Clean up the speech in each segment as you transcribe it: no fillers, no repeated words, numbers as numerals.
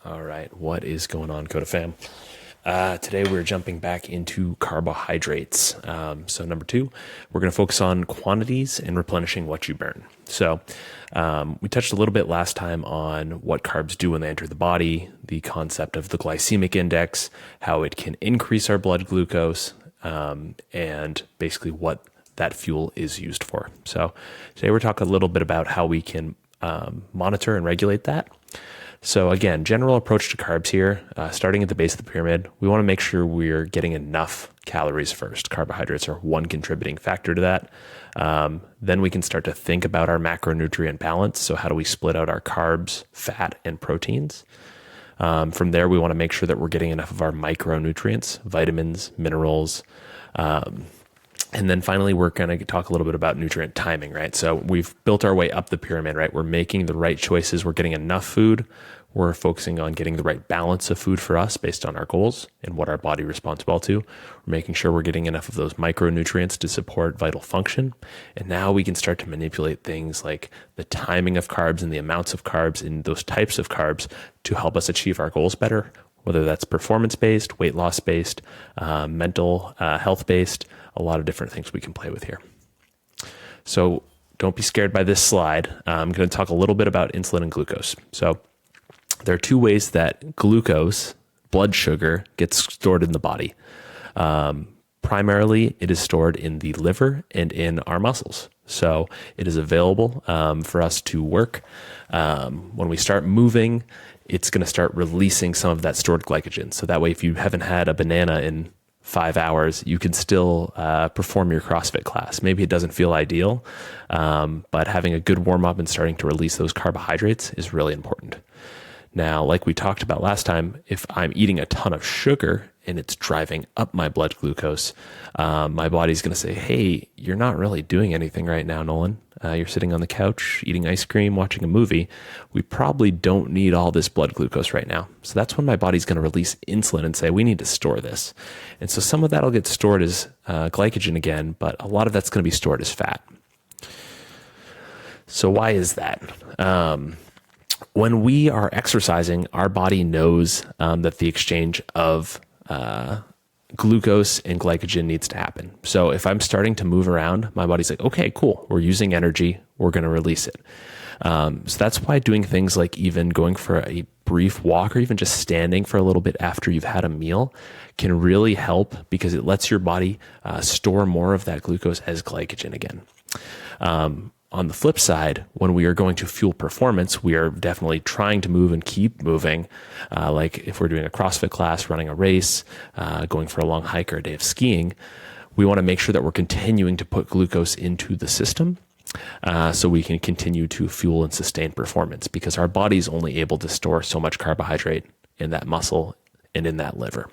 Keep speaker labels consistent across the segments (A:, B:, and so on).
A: All right, what is going on, Coda fam? Today we're jumping back into carbohydrates. So number two, we're going to focus on quantities and replenishing what you burn. So we touched a little bit last time on what carbs do when they enter the body, the concept of the glycemic index, how it can increase our blood glucose, and basically what that fuel is used for. So today we're talking a little bit about how we can monitor and regulate that. So again, general approach to carbs here, starting at the base of the pyramid, we want to make sure we're getting enough calories first. Carbohydrates are one contributing factor to that. Then we can start to think about our macronutrient balance. So how do we split out our carbs, fat, and proteins? From there, we want to make sure that we're getting enough of our micronutrients, vitamins, minerals, and then finally, we're going to talk a little bit about nutrient timing, right? So we've built our way up the pyramid, right? We're making the right choices. We're getting enough food. We're focusing on getting the right balance of food for us based on our goals and what our body responds well to. We're making sure we're getting enough of those micronutrients to support vital function. And now we can start to manipulate things like the timing of carbs and the amounts of carbs and those types of carbs to help us achieve our goals better, whether that's performance-based, weight loss-based, mental health-based, a lot of different things we can play with here. So don't be scared by this slide. I'm going to talk a little bit about insulin and glucose. So there are two ways that glucose, blood sugar, gets stored in the body. Primarily, it is stored in the liver and in our muscles. So it is available for us to work. When we start moving, it's going to start releasing some of that stored glycogen. So that way, if you haven't had a banana in 5 hours, you can still perform your CrossFit class. Maybe it doesn't feel ideal, but having a good warm up and starting to release those carbohydrates is really important. Now, like we talked about last time, if I'm eating a ton of sugar and it's driving up my blood glucose, my body's going to say, hey, you're not really doing anything right now, Nolan. You're sitting on the couch, eating ice cream, watching a movie. We probably don't need all this blood glucose right now. So that's when my body's going to release insulin and say, we need to store this. And so some of that will get stored as glycogen again, but a lot of that's going to be stored as fat. So why is that? When we are exercising, our body knows that the exchange of glucose and glycogen needs to happen. So if I'm starting to move around, my body's like, okay, cool. We're using energy. We're going to release it. So that's why doing things like even going for a brief walk or even just standing for a little bit after you've had a meal can really help because it lets your body store more of that glucose as glycogen again. On the flip side, when we are going to fuel performance, we are definitely trying to move and keep moving. Like if we're doing a CrossFit class, running a race, going for a long hike or a day of skiing, we want to make sure that we're continuing to put glucose into the system so we can continue to fuel and sustain performance because our body's only able to store so much carbohydrate in that muscle and in that liver.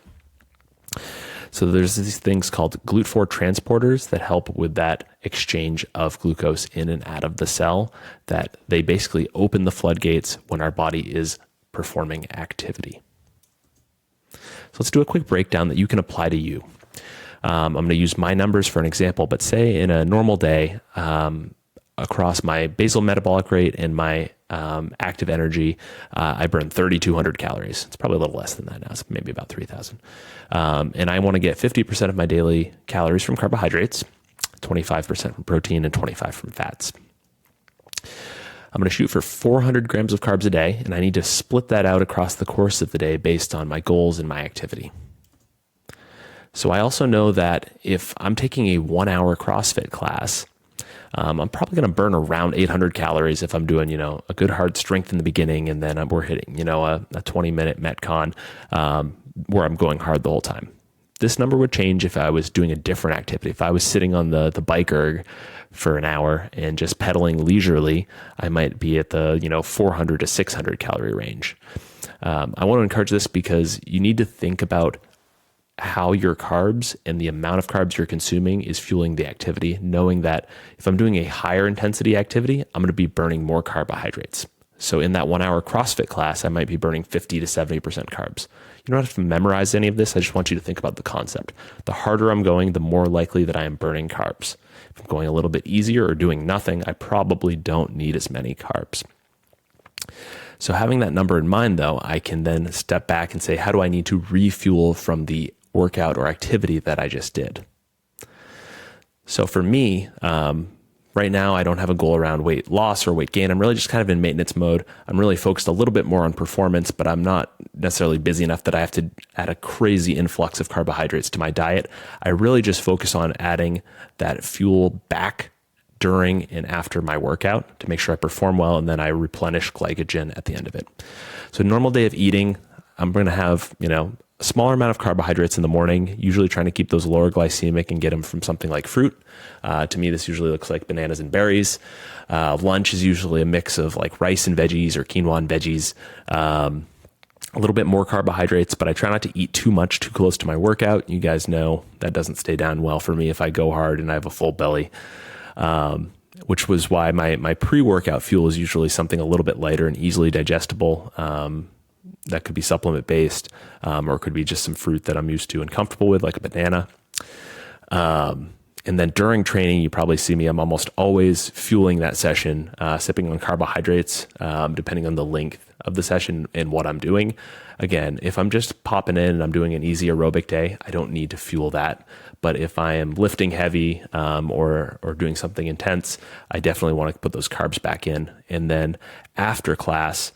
A: So there's these things called GLUT4 transporters that help with that exchange of glucose in and out of the cell, that they basically open the floodgates when our body is performing activity. So let's do a quick breakdown that you can apply to you. I'm going to use my numbers for an example, but say in a normal day, across my basal metabolic rate and my active energy, I burn 3,200 calories. It's probably a little less than that now. It's maybe about 3,000. And I want to get 50% of my daily calories from carbohydrates, 25% from protein, and 25% from fats. I'm going to shoot for 400 grams of carbs a day, and I need to split that out across the course of the day based on my goals and my activity. So I also know that if I'm taking a 1-hour CrossFit class, I'm probably going to burn around 800 calories if I'm doing, a good hard strength in the beginning, and then we're hitting, a 20-minute Metcon where I'm going hard the whole time. This number would change if I was doing a different activity. If I was sitting on the bike erg for an hour and just pedaling leisurely, I might be at the 400 to 600 calorie range. I want to encourage this because you need to think about how your carbs and the amount of carbs you're consuming is fueling the activity, knowing that if I'm doing a higher intensity activity, I'm going to be burning more carbohydrates. So in that 1-hour CrossFit class, I might be burning 50 to 70% carbs. You don't have to memorize any of this. I just want you to think about the concept. The harder I'm going, the more likely that I am burning carbs. If I'm going a little bit easier or doing nothing, I probably don't need as many carbs. So having that number in mind, though, I can then step back and say, how do I need to refuel from the workout or activity that I just did? So for me, right now, I don't have a goal around weight loss or weight gain. I'm really just kind of in maintenance mode. I'm really focused a little bit more on performance, but I'm not necessarily busy enough that I have to add a crazy influx of carbohydrates to my diet. I really just focus on adding that fuel back during and after my workout to make sure I perform well, and then I replenish glycogen at the end of it. So a normal day of eating, I'm going to have, a smaller amount of carbohydrates in the morning, usually trying to keep those lower glycemic and get them from something like fruit. To me, this usually looks like bananas and berries. Lunch is usually a mix of like rice and veggies or quinoa and veggies. A little bit more carbohydrates, but I try not to eat too much too close to my workout. You guys know that doesn't stay down well for me if I go hard and I have a full belly. Which was why my pre-workout fuel is usually something a little bit lighter and easily digestible. That could be supplement based, or it could be just some fruit that I'm used to and comfortable with, like a banana. And then during training, you probably see me, I'm almost always fueling that session, sipping on carbohydrates, depending on the length of the session and what I'm doing. Again, if I'm just popping in and I'm doing an easy aerobic day, I don't need to fuel that. But if I am lifting heavy or doing something intense, I definitely want to put those carbs back in. And then after class,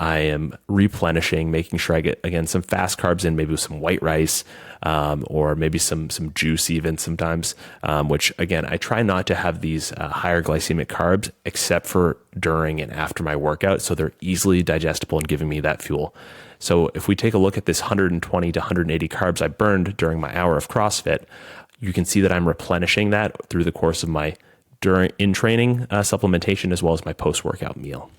A: I am replenishing, making sure I get, again, some fast carbs in, maybe with some white rice, or maybe some juice even sometimes, which again, I try not to have these higher glycemic carbs except for during and after my workout. So they're easily digestible and giving me that fuel. So if we take a look at this 120 to 180 carbs I burned during my hour of CrossFit, you can see that I'm replenishing that through the course of my in-training supplementation as well as my post-workout meal.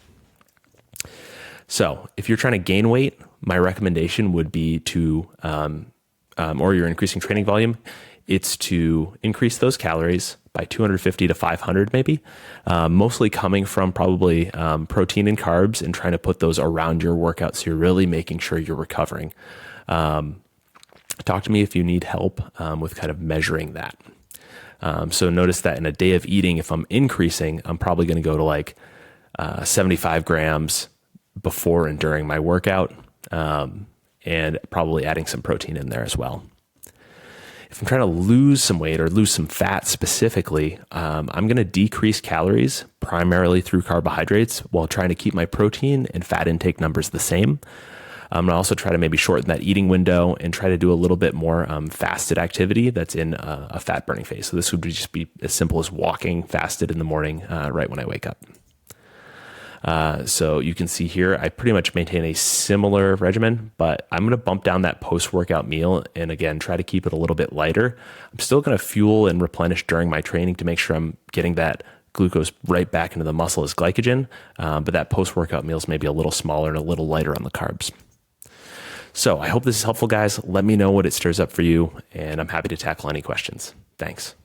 A: So if you're trying to gain weight, my recommendation would be to, or you're increasing training volume, it's to increase those calories by 250 to 500 maybe, mostly coming from probably protein and carbs, and trying to put those around your workout so you're really making sure you're recovering. Talk to me if you need help with kind of measuring that. So notice that in a day of eating, if I'm increasing, I'm probably going to go to like 75 grams before and during my workout, and probably adding some protein in there as well. If I'm trying to lose some weight or lose some fat specifically, I'm going to decrease calories primarily through carbohydrates while trying to keep my protein and fat intake numbers the same. I'm going to also try to maybe shorten that eating window and try to do a little bit more fasted activity that's in a fat burning phase. So this would just be as simple as walking fasted in the morning right when I wake up. So you can see here, I pretty much maintain a similar regimen, but I'm going to bump down that post-workout meal and again, try to keep it a little bit lighter. I'm still going to fuel and replenish during my training to make sure I'm getting that glucose right back into the muscle as glycogen. But that post-workout meal is maybe a little smaller and a little lighter on the carbs. So I hope this is helpful, guys. Let me know what it stirs up for you, and I'm happy to tackle any questions. Thanks.